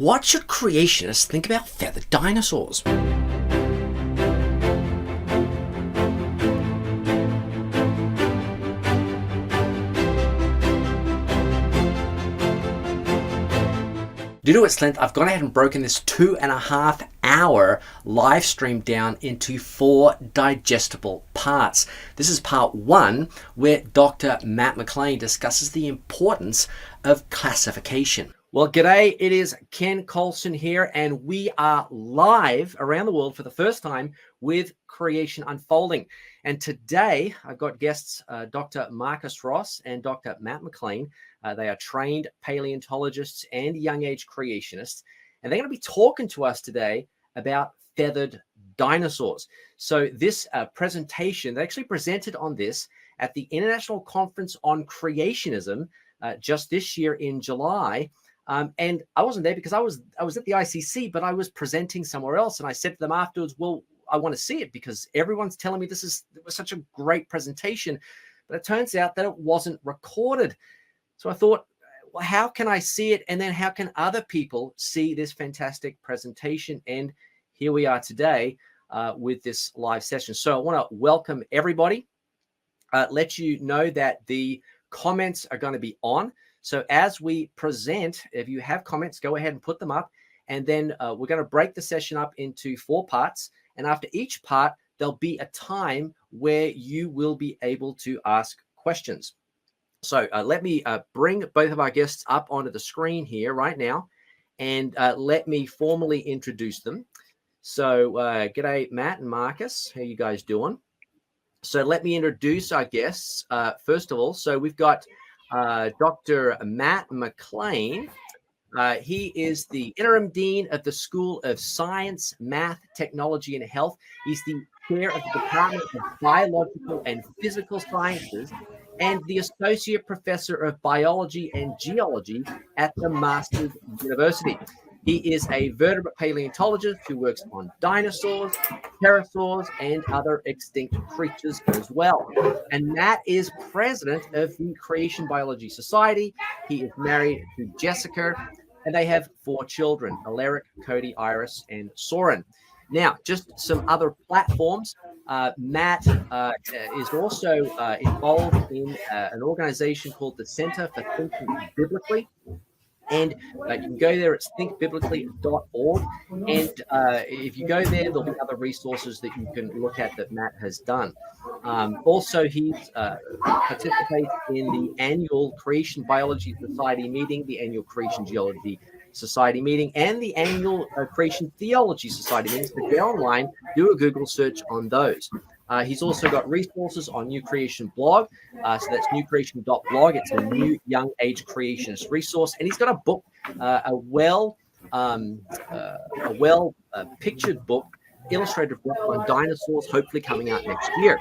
What should creationists think about feathered dinosaurs? Due to its length, I've gone ahead and broken this 2.5-hour live stream down into 4 digestible parts. This is part 1, where Dr. Matt McLain discusses the importance of classification. Well, g'day, it is Ken Colson here, and we are live around the world for the first time with Creation Unfolding. And today I've got guests, Dr. Marcus Ross and Dr. Matt McLain. They are trained paleontologists and young age creationists, and they're going to be talking to us today about feathered dinosaurs. So this presentation, they actually presented on this at the International Conference on Creationism just this year in July. And I wasn't there because I was at the ICC, but I was presenting somewhere else. And I said to them afterwards, well, I want to see it because everyone's telling me it was such a great presentation. But it turns out that it wasn't recorded. So I thought, well, how can I see it? And then how can other people see this fantastic presentation? And here we are today with this live session. So I want to welcome everybody, let you know that the comments are going to be on. So as we present, if you have comments, go ahead and put them up. And then we're going to break the session up into 4 parts. And after each part, there'll be a time where you will be able to ask questions. So let me bring both of our guests up onto the screen here right now. And let me formally introduce them. So g'day, Matt and Marcus. How you guys doing? So let me introduce our guests. First of all, so we've got Dr. Matt McLain. He is the interim dean of the School of Science, Math, Technology, and Health. He's the chair of the Department of Biological and Physical Sciences and the associate professor of biology and geology at the Masters University. He is a vertebrate paleontologist who works on dinosaurs, pterosaurs, and other extinct creatures as well. And Matt is president of the Creation Biology Society. He is married to Jessica, and they have 4 children, Alaric, Cody, Iris, and Soren. Now, just some other platforms. Matt is also involved in an organization called the Center for Thinking Biblically. And you can go there at thinkbiblically.org. And if you go there, there'll be other resources that you can look at that Matt has done. Also, he participates in the annual Creation Biology Society meeting, the annual Creation Geology Society meeting, and the annual Creation Theology Society meetings. So go online, do a Google search on those. He's also got resources on New Creation blog. So that's newcreation.blog. It's a new young age creationist resource. And he's got a book, a well pictured book, illustrated book on dinosaurs, hopefully coming out next year.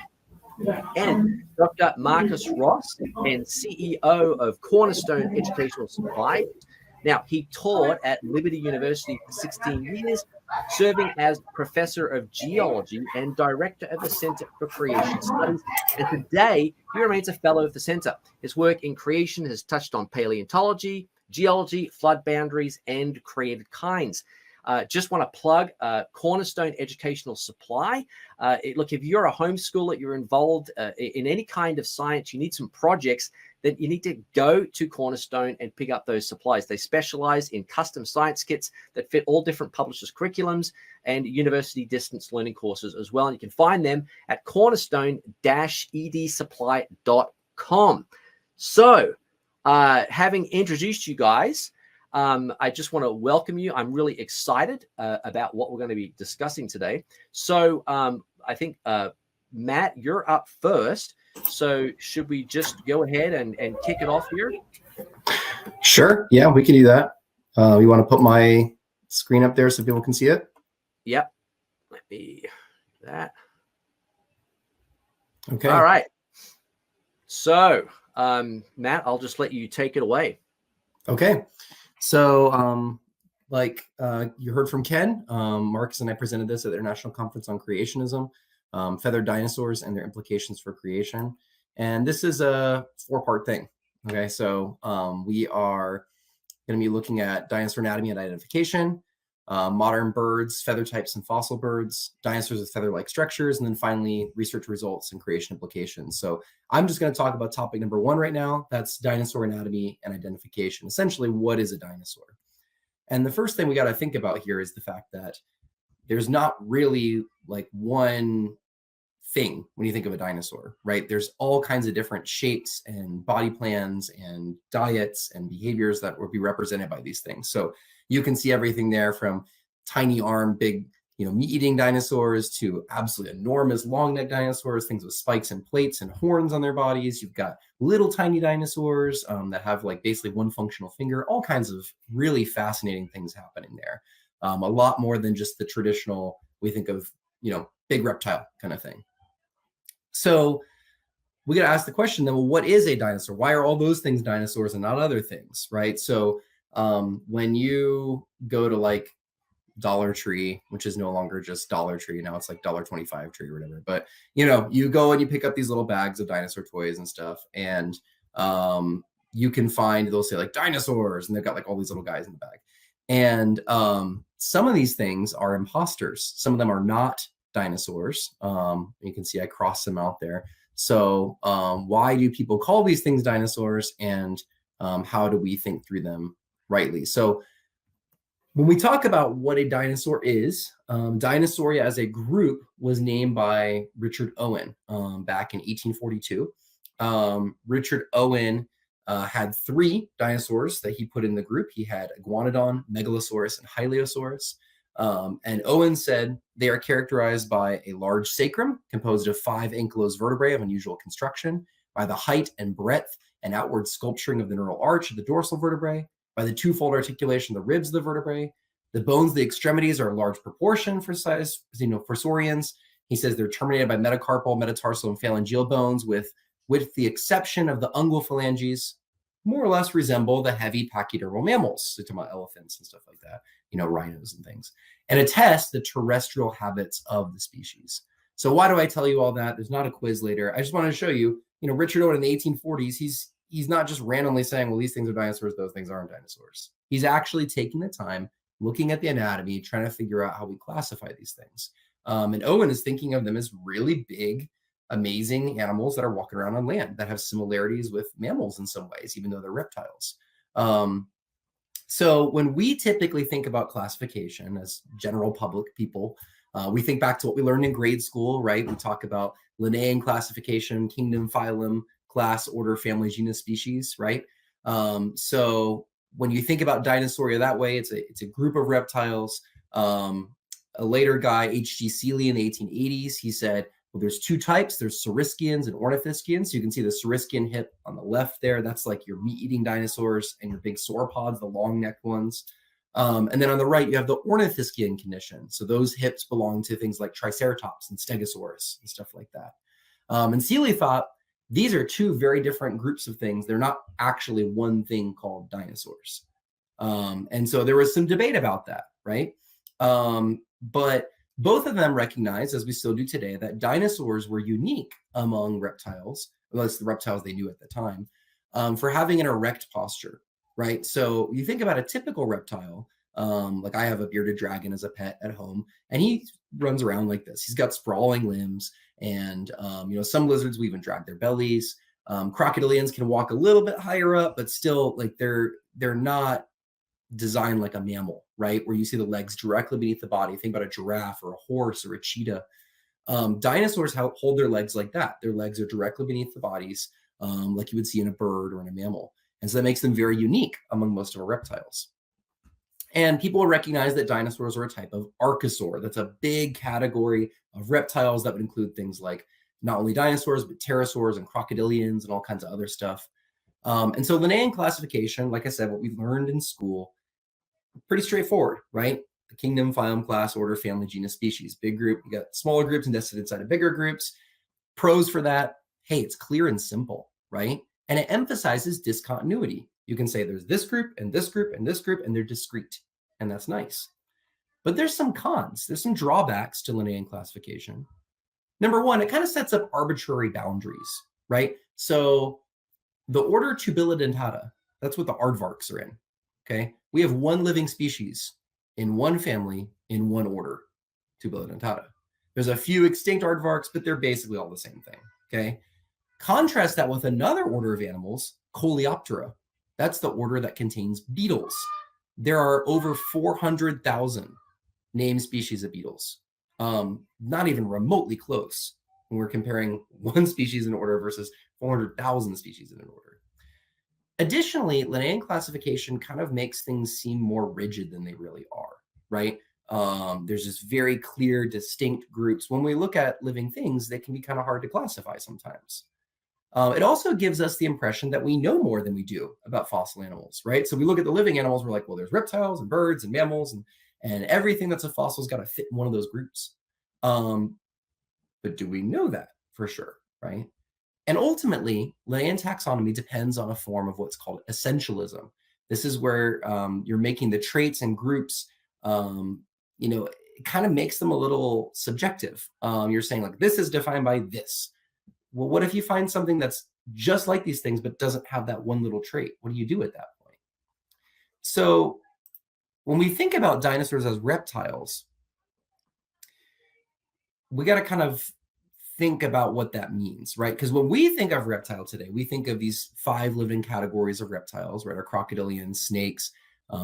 And Dr. Marcus Ross, and CEO of Cornerstone Educational Supply. Now, he taught at Liberty University for 16 years, serving as professor of geology and director of the Center for Creation Studies. And today, he remains a fellow of the center. His work in creation has touched on paleontology, geology, flood boundaries, and created kinds. Just want to plug Cornerstone Educational Supply. Look, if you're a homeschooler, you're involved in any kind of science, you need some projects, then you need to go to Cornerstone and pick up those supplies. They specialize in custom science kits that fit all different publishers' curriculums and university distance learning courses as well. And you can find them at cornerstone-edsupply.com. So, having introduced you guys, I just want to welcome you. I'm really excited about what we're going to be discussing today. So I think, Matt, you're up first. So should we just go ahead and kick it off here? Sure. Yeah, we can do that. You want to put my screen up there so people can see it? Yep. Let me do that. Okay. All right. So, Matt, I'll just let you take it away. Okay. So, like you heard from Ken, Marcus and I presented this at the International Conference on Creationism, feathered dinosaurs and their implications for creation. And this is a 4-part thing. Okay, so we are going to be looking at dinosaur anatomy and identification, modern birds, feather types and fossil birds, dinosaurs with feather-like structures, and then finally research results and creation implications. So I'm just going to talk about topic number 1 right now. That's dinosaur anatomy and identification. Essentially, what is a dinosaur? And the first thing we got to think about here is the fact that there's not really like one thing when you think of a dinosaur, right? There's all kinds of different shapes and body plans and diets and behaviors that would be represented by these things. So you can see everything there from tiny arm, big, meat-eating dinosaurs to absolutely enormous long-necked dinosaurs, things with spikes and plates and horns on their bodies. You've got little tiny dinosaurs that have like basically one functional finger, all kinds of really fascinating things happening there. A lot more than just the traditional, we think of, big reptile kind of thing. So we got to ask the question then, well, what is a dinosaur? Why are all those things dinosaurs and not other things, right? So when you go to like Dollar Tree, which is no longer just Dollar Tree, now it's like $1.25 Tree or whatever, but you go and you pick up these little bags of dinosaur toys and stuff, and you can find, they'll say like dinosaurs, and they've got like all these little guys in the bag. And some of these things are imposters. Some of them are not dinosaurs. You can see I crossed them out there. So why do people call these things dinosaurs, and how do we think through them rightly? So when we talk about what a dinosaur is, Dinosauria as a group was named by Richard Owen back in 1842. Richard Owen had 3 dinosaurs that he put in the group. He had Iguanodon, Megalosaurus, and Hylaeosaurus. And Owen said they are characterized by a large sacrum composed of 5 ankylosed vertebrae of unusual construction, by the height and breadth and outward sculpturing of the neural arch of the dorsal vertebrae, by the twofold articulation of the ribs of the vertebrae. The bones of the extremities are a large proportion for size, for saurians. He says they're terminated by metacarpal, metatarsal, and phalangeal bones, with the exception of the ungual phalanges, more or less resemble the heavy pachydermal mammals, so talking about elephants and stuff like that, rhinos and things, and attest the terrestrial habits of the species. So why do I tell you all that? There's not a quiz later. I just want to show you, Richard Owen in the 1840s, he's not just randomly saying, well, these things are dinosaurs, those things aren't dinosaurs. He's actually taking the time, looking at the anatomy, trying to figure out how we classify these things. And Owen is thinking of them as really big, amazing animals that are walking around on land that have similarities with mammals in some ways, even though they're reptiles. So when we typically think about classification as general public people, we think back to what we learned in grade school, right? We talk about Linnaean classification, kingdom, phylum, class, order, family, genus, species, right? So when you think about Dinosauria that way, it's a group of reptiles. A later guy, H.G. Seeley, in the 1880s, he said, well, there's 2 types. There's Saurischians and Ornithischians. So you can see the Saurischian hip on the left there. That's like your meat-eating dinosaurs and your big sauropods, the long-necked ones. And then on the right, you have the Ornithischian condition. So those hips belong to things like Triceratops and Stegosaurus and stuff like that. And Seeley thought these are 2 very different groups of things. They're not actually one thing called dinosaurs. And so there was some debate about that, right? But both of them recognized, as we still do today, that dinosaurs were unique among reptiles, at least the reptiles they knew at the time, for having an erect posture, right? So you think about a typical reptile, like I have a bearded dragon as a pet at home, and he runs around like this. He's got sprawling limbs, and some lizards will even drag their bellies. Crocodilians can walk a little bit higher up, but still, like they're not designed like a mammal, right? Where you see the legs directly beneath the body. Think about a giraffe or a horse or a cheetah. Dinosaurs hold their legs like that. Their legs are directly beneath the bodies, like you would see in a bird or in a mammal. And so that makes them very unique among most of our reptiles. And people recognize that dinosaurs are a type of archosaur. That's a big category of reptiles that would include things like not only dinosaurs, but pterosaurs and crocodilians and all kinds of other stuff. And so Linnaean classification, like I said, what we learned in school, pretty straightforward, right? The kingdom, phylum, class, order, family, genus, species. Big group, you got smaller groups nested inside of bigger groups. Pros for that, hey, it's clear and simple, right? And it emphasizes discontinuity. You can say there's this group and this group and this group, and they're discrete, and that's nice. But there's some cons. There's some drawbacks to Linnaean classification. Number one, it kind of sets up arbitrary boundaries, right? So the order Tubulidentata, that's what the aardvarks are in. okay? We have one living species in one family in one order, Tubulidentata. There's a few extinct aardvarks, but they're basically all the same thing, okay? Contrast that with another order of animals, Coleoptera. That's the order that contains beetles. There are over 400,000 named species of beetles. Not even remotely close when we're comparing one species in order versus 400,000 species in an order. Additionally, Linnaean classification kind of makes things seem more rigid than they really are, right? There's just very clear, distinct groups. When we look at living things, they can be kind of hard to classify sometimes. It also gives us the impression that we know more than we do about fossil animals, right? So we look at the living animals, we're like, well, there's reptiles and birds and mammals, and everything that's a fossil's got to fit in one of those groups. But do we know that for sure, right? And ultimately, Linnaean taxonomy depends on a form of what's called essentialism. This is where you're making the traits and groups, it kind of makes them a little subjective. You're saying like, this is defined by this. Well, what if you find something that's just like these things, but doesn't have that one little trait? What do you do at that point? So when we think about dinosaurs as reptiles, we got to kind of think about what that means, right? Because when we think of reptile today, we think of these 5 living categories of reptiles, right? Our crocodilians, snakes,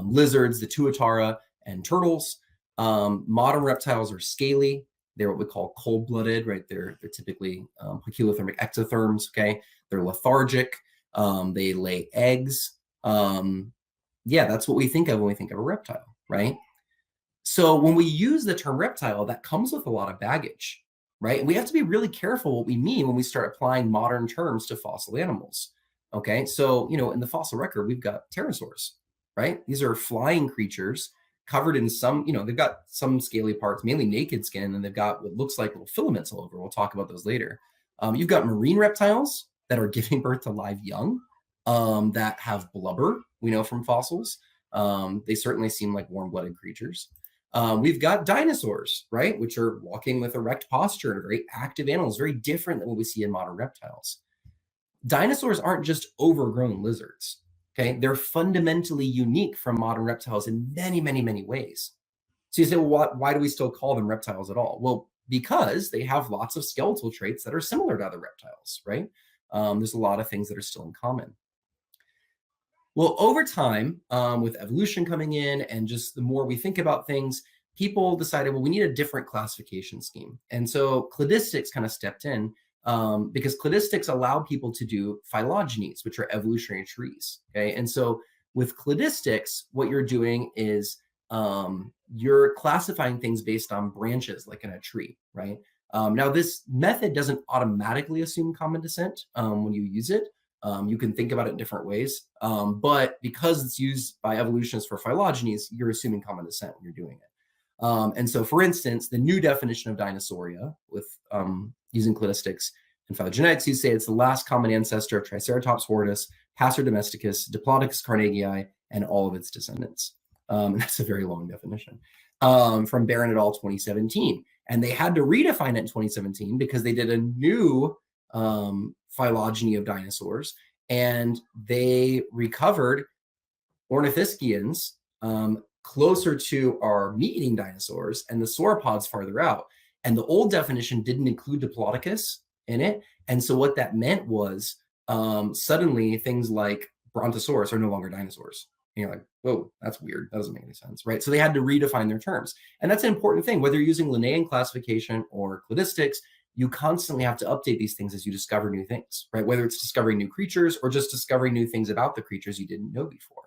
lizards, the tuatara, and turtles. Modern reptiles are scaly. They're what we call cold-blooded, right? They're typically poikilothermic ectotherms, okay? They're lethargic. They lay eggs. That's what we think of when we think of a reptile, right? So when we use the term reptile, that comes with a lot of baggage, right? And we have to be really careful what we mean when we start applying modern terms to fossil animals, okay? So, in the fossil record, we've got pterosaurs, right? These are flying creatures covered in some, they've got some scaly parts, mainly naked skin, and they've got what looks like little filaments all over. We'll talk about those later. You've got marine reptiles that are giving birth to live young that have blubber, we know from fossils. They certainly seem like warm-blooded creatures. We've got dinosaurs, right, which are walking with erect posture and very active animals, very different than what we see in modern reptiles. Dinosaurs aren't just overgrown lizards, okay? They're fundamentally unique from modern reptiles in many, many, many ways. So you say, well, why do we still call them reptiles at all? Well, because they have lots of skeletal traits that are similar to other reptiles, right? There's a lot of things that are still in common. Well, over time, with evolution coming in and just the more we think about things, people decided, well, we need a different classification scheme. And so cladistics kind of stepped in because cladistics allow people to do phylogenies, which are evolutionary trees, okay? And so with cladistics, what you're doing is you're classifying things based on branches, like in a tree, right? Now, this method doesn't automatically assume common descent when you use it. You can think about it in different ways, but because it's used by evolutionists for phylogenies, you're assuming common descent when you're doing it. And so, for instance, the new definition of Dinosauria with using cladistics and phylogenetics, you say it's the last common ancestor of Triceratops horridus, Passer domesticus, Diplodocus carnegii, and all of its descendants. And that's a very long definition from Barron et al. 2017. And they had to redefine it in 2017 because they did a new phylogeny of dinosaurs, and they recovered ornithischians closer to our meat-eating dinosaurs and the sauropods farther out. And the old definition didn't include Diplodocus in it. And so what that meant was suddenly things like Brontosaurus are no longer dinosaurs. And you're like, whoa, that's weird. That doesn't make any sense, right? So they had to redefine their terms. And that's an important thing. Whether you're using Linnaean classification or cladistics, you constantly have to update these things as you discover new things, right? Whether it's discovering new creatures or just discovering new things about the creatures you didn't know before.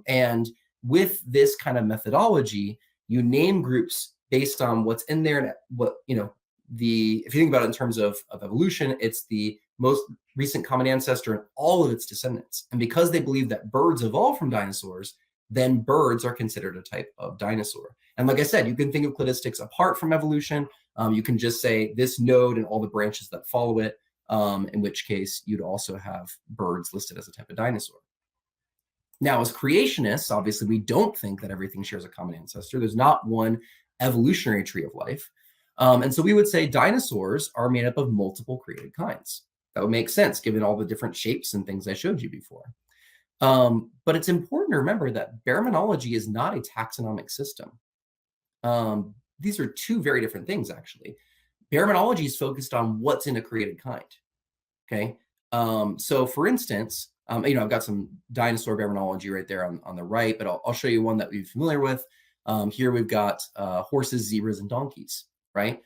And with this kind of methodology, you name groups based on what's in there and what, if you think about it in terms of evolution, it's the most recent common ancestor and all of its descendants. And because they believe that birds evolved from dinosaurs, then birds are considered a type of dinosaur. And like I said, you can think of cladistics apart from evolution. You can just say this node and all the branches that follow it, in which case you'd also have birds listed as a type of dinosaur. Now, as creationists, obviously, we don't think that everything shares a common ancestor. There's not one evolutionary tree of life. And so we would say dinosaurs are made up of multiple created kinds. That would make sense given all the different shapes and things I showed you before. But it's important to remember that baraminology is not a taxonomic system. These are two very different things, actually. Baraminology is focused on what's in a created kind. Okay. So for instance, I've got some dinosaur baraminology right there on the right, but I'll show you one that we're familiar with. Here we've got horses, zebras, and donkeys, right?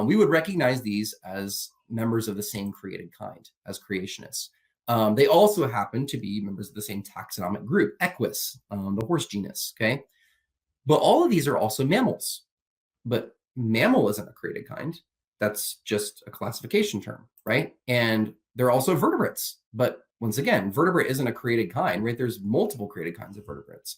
We would recognize these as members of the same created kind, as creationists. They also happen to be members of the same taxonomic group, Equus, the horse genus, okay? But all of these are also mammals. But mammal isn't a created kind. That's just a classification term, right? And they're also vertebrates. But once again, vertebrate isn't a created kind, right? There's multiple created kinds of vertebrates.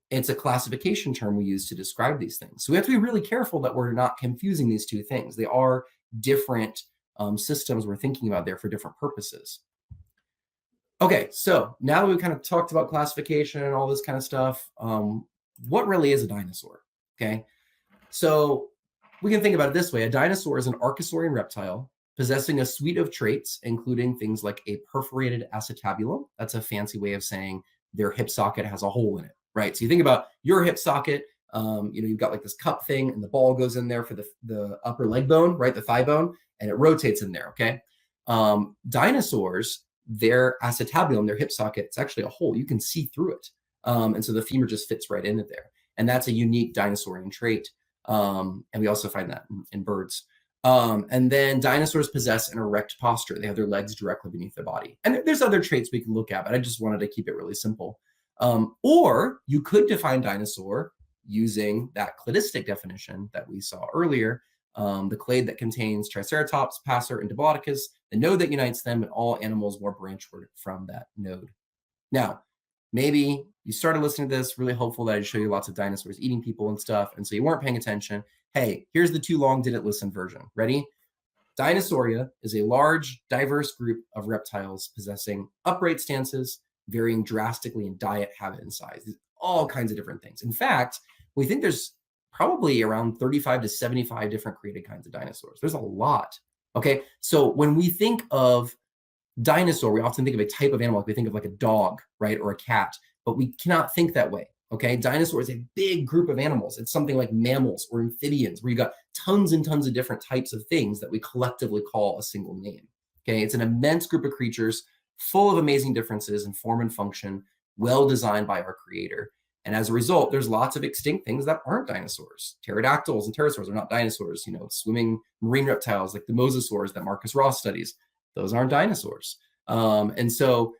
It's a classification term we use to describe these things. So we have to be really careful that we're not confusing these two things. They are different systems we're thinking about there for different purposes. Okay, so now that we've kind of talked about classification and all this kind of stuff, what really is a dinosaur? Okay, so we can think about it this way. A dinosaur is an archosaurian reptile possessing a suite of traits, including things like a perforated acetabulum. That's a fancy way of saying their hip socket has a hole in it, right? So you think about your hip socket, you've got like this cup thing and the ball goes in there for the upper leg bone, right? The thigh bone, and it rotates in there, okay? Dinosaurs, their acetabulum, their hip socket, it's actually a hole. You can see through it. And so the femur just fits right into there. And that's a unique dinosaurian trait. And we also find that in birds. And then dinosaurs possess an erect posture. They have their legs directly beneath their body. And there's other traits we can look at, but I just wanted to keep it really simple. Or you could define dinosaur using that cladistic definition that we saw earlier, the clade that contains Triceratops, Passer, and Diplodocus, the node that unites them, and all animals more branchward from that node. Now, maybe you started listening to this, really hopeful that I'd show you lots of dinosaurs eating people and stuff, and so you weren't paying attention. Hey, here's the too long didn't listen version. Ready? Dinosauria is a large, diverse group of reptiles possessing upright stances, varying drastically in diet, habit, and size. All kinds of different things. In fact, we think there's probably around 35 to 75 different created kinds of dinosaurs. There's a lot. Okay, so when we think of dinosaur, we often think of a type of animal. We think of like a dog, right, or a cat, but we cannot think that way. Okay, dinosaur is a big group of animals. It's something like mammals or amphibians, where you got tons and tons of different types of things that we collectively call a single name. Okay, it's an immense group of creatures full of amazing differences in form and function, well designed by our creator. And as a result, there's lots of extinct things that aren't dinosaurs. Pterodactyls and pterosaurs are not dinosaurs. Swimming marine reptiles like the mosasaurs that Marcus Ross studies, those aren't dinosaurs. And so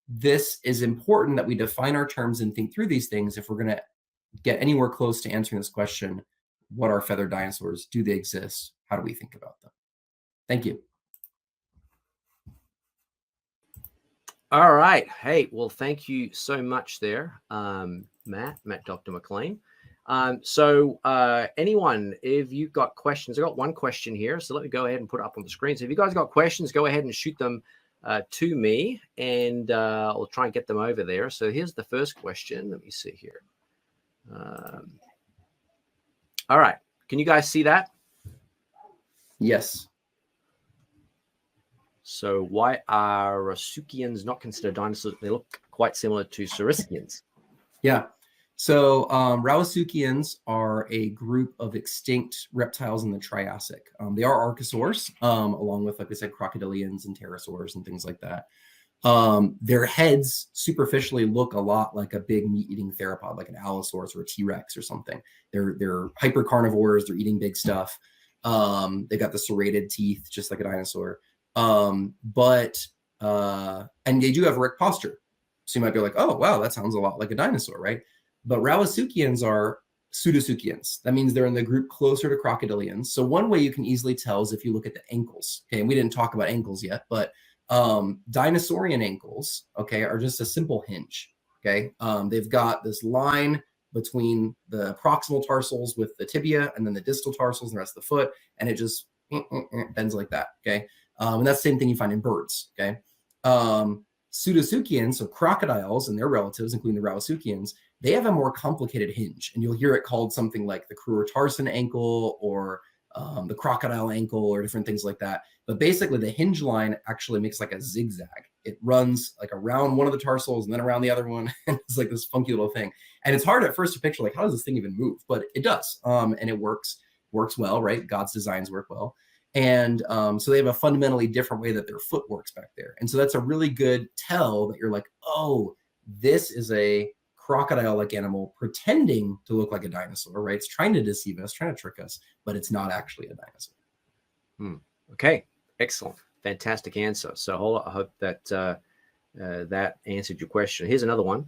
this is important that we define our terms and think through these things if we're going to get anywhere close to answering this question: what are feathered dinosaurs? Do they exist? How do we think about them? Thank you. All right. Hey, well, thank you so much there, Matt, Dr. McLain. So anyone, if you've got questions, I've got one question here, so let me go ahead and put it up on the screen. So if you guys got questions, go ahead and shoot them to me, and I'll try and get them over there. So here's the first question. Let me see here. All right. Can you guys see that? Yes. So why are Rauisuchians not considered dinosaurs? They look quite similar to Saurischians. Yeah. So Rauisuchians are a group of extinct reptiles in the Triassic. They are archosaurs, along with, like I said, crocodilians and pterosaurs and things like that. Their heads superficially look a lot like a big meat-eating theropod, like an Allosaurus or a T-Rex or something. They're hypercarnivores. They're eating big stuff. They got the serrated teeth, just like a dinosaur. And they do have erect posture. So you might be like, oh, wow, that sounds a lot like a dinosaur, right? But Rauisuchians are pseudosuchians. That means they're in the group closer to crocodilians. So one way you can easily tell is if you look at the ankles. Okay, and we didn't talk about ankles yet, but dinosaurian ankles, okay, are just a simple hinge. Okay, they've got this line between the proximal tarsals with the tibia and then the distal tarsals and the rest of the foot, and it just bends like that. Okay, and that's the same thing you find in birds. Okay, pseudosuchians, so crocodiles and their relatives, including the Rauisuchians, they have a more complicated hinge, and you'll hear it called something like the Kruger-Tarson ankle or the crocodile ankle or different things like that. But basically the hinge line actually makes like a zigzag. It runs like around one of the tarsals and then around the other one. And it's like this funky little thing. And it's hard at first to picture, like, how does this thing even move? But it does. And it works well, right? God's designs work well. And so they have a fundamentally different way that their foot works back there. And so that's a really good tell that you're like, oh, this is a crocodile-like animal pretending to look like a dinosaur, right? It's trying to deceive us, trying to trick us, but it's not actually a dinosaur. Okay, excellent. Fantastic answer. So I hope that that answered your question. Here's another one.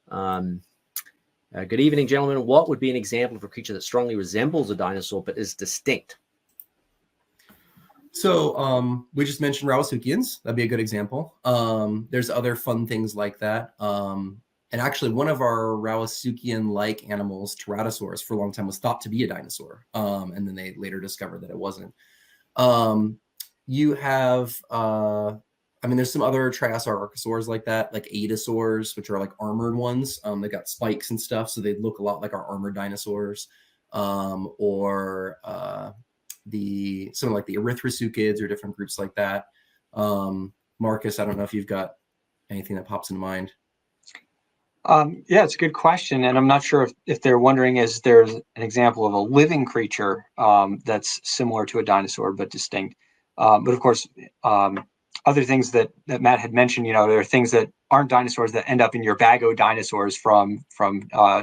Good evening, gentlemen. What would be an example of a creature that strongly resembles a dinosaur but is distinct? So we just mentioned Rawasuchians. That'd be a good example. There's other fun things like that. And actually, one of our Rawasuchian-like animals, Pterodosaurus, for a long time was thought to be a dinosaur. And then they later discovered that it wasn't. You have, there's some other Triasaur-Archosaurs like that, like Aidosaurs, which are like armored ones. They got spikes and stuff, so they look a lot like our armored dinosaurs. Or something like the Erythroseuchids or different groups like that. Marcus, I don't know if you've got anything that pops into mind. Yeah, it's a good question. And I'm not sure if they're wondering, is there's an example of a living creature that's similar to a dinosaur but distinct. But of course, other things that Matt had mentioned, there are things that aren't dinosaurs that end up in your bag of dinosaurs from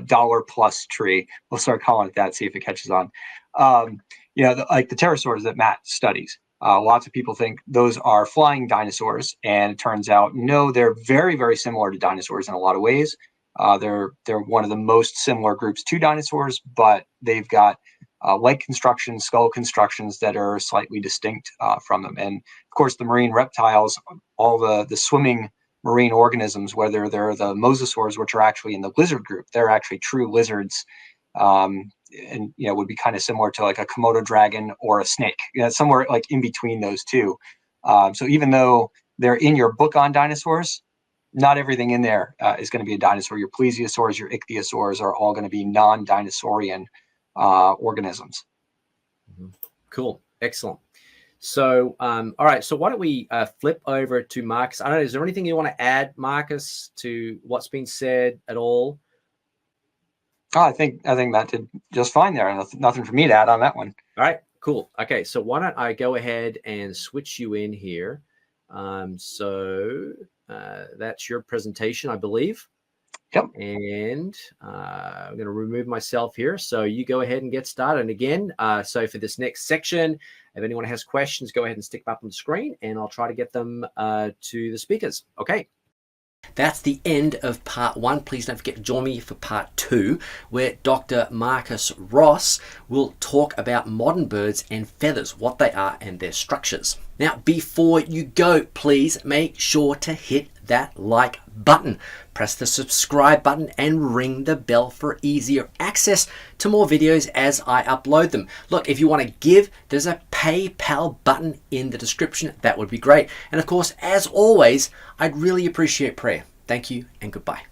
Dollar Plus tree. We'll start calling it that, see if it catches on. Like the pterosaurs that Matt studies. Lots of people think those are flying dinosaurs, and it turns out, no, they're very, very similar to dinosaurs in a lot of ways. They're one of the most similar groups to dinosaurs, but they've got leg constructions, skull constructions that are slightly distinct from them. And of course, the marine reptiles, all the swimming marine organisms, whether they're the mosasaurs, which are actually in the lizard group, they're actually true lizards. And would be kind of similar to like a Komodo dragon or a snake, somewhere like in between those two. So even though they're in your book on dinosaurs, not everything in there is going to be a dinosaur. Your plesiosaurs, your ichthyosaurs are all going to be non-dinosaurian organisms. Cool. Excellent. So, all right. So why don't we flip over to Marcus? I don't know. Is there anything you want to add, Marcus, to what's been said at all? Oh, I think Matt did just fine there. Nothing for me to add on that one. All right, cool. Okay, so why don't I go ahead and switch you in here? So that's your presentation, I believe. Yep. And I'm going to remove myself here. So you go ahead and get started. And again, so for this next section, if anyone has questions, go ahead and stick them up on the screen, and I'll try to get them to the speakers. Okay. That's the end of part 1. Please don't forget to join me for part 2, where Dr. Marcus Ross will talk about modern birds and feathers, what they are and their structures. Now, before you go, please make sure to hit that like button. Press the subscribe button and ring the bell for easier access to more videos as I upload them. Look, if you want to give, there's a PayPal button in the description. That would be great. And of course, as always, I'd really appreciate prayer. Thank you and goodbye.